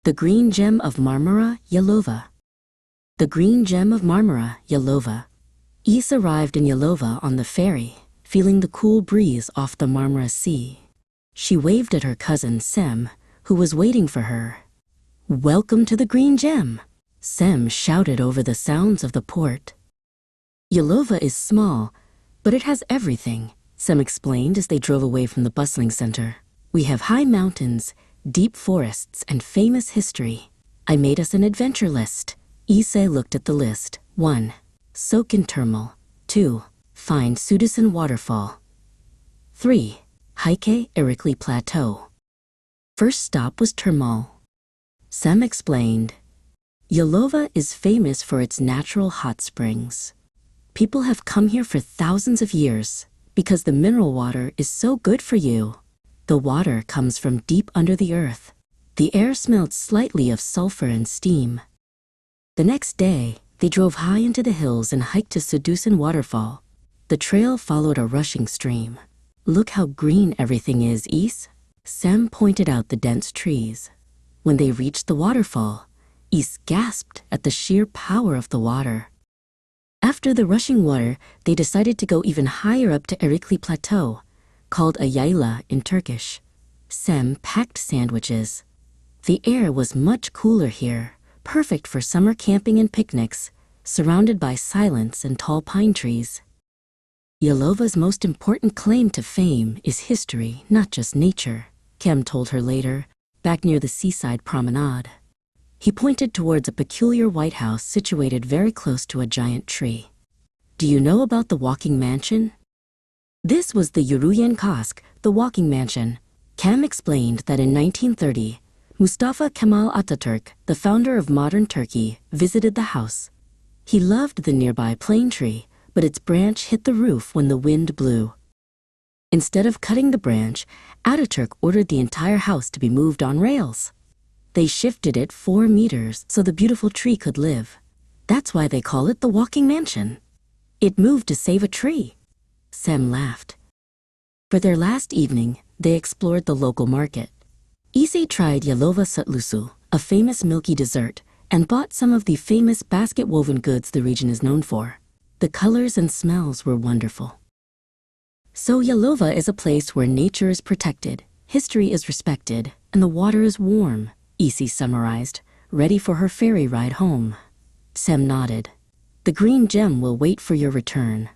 The green gem of Marmara, Yalova. The green gem of Marmara, Yalova. İs arrived in Yalova on the ferry, feeling the cool breeze off the Marmara Sea. She waved at her cousin Sem, who was waiting for her. "Welcome to the green gem," Sem shouted over the sounds of the port. "Yalova is small, but it has everything," Sem explained as they drove away from the bustling center. "We have high mountains, deep forests, and famous history. I made us an adventure list." İs looked at the list. 1. Soak in Termal. 2. Find Sudesin Waterfall. 3. Hike Erikli Plateau. First stop was Termal. Sem explained, "Yalova is famous for its natural hot springs. People have come here for thousands of years because the mineral water is so good for you. The water comes from deep under the earth. The air smelled slightly of sulfur and steam." The next day, they drove high into the hills and hiked to Sudesin Waterfall. The trail followed a rushing stream. "Look how green everything is, İs." Sem pointed out the dense trees. When they reached the waterfall, İs gasped at the sheer power of the water. After the rushing water, they decided to go even higher up to Erikli Plateau, called a yayla in Turkish. Sem packed sandwiches. The air was much cooler here, perfect for summer camping and picnics, surrounded by silence and tall pine trees. Yalova's most important claim to fame is history, not just nature, Kem told her later, back near the seaside promenade. He pointed towards a peculiar white house situated very close to a giant tree. "Do you know about the walking mansion?" This was the Yürüyen Köşk, the walking mansion. Kem explained that in 1930, Mustafa Kemal Atatürk, the founder of modern Turkey, visited the house. He loved the nearby plane tree, but its branch hit the roof when the wind blew. Instead of cutting the branch, Atatürk ordered the entire house to be moved on rails. They shifted it 4 meters so the beautiful tree could live. That's why they call it the walking mansion. It moved to save a tree. Sem laughed. For their last evening, they explored the local market. İs tried Yalova Sütlüsü, a famous milky dessert, and bought some of the famous basket-woven goods the region is known for. The colors and smells were wonderful. So Yalova is a place where nature is protected, history is respected, and the water is warm, İs summarized, ready for her ferry ride home. Sem nodded. "The green gem will wait for your return."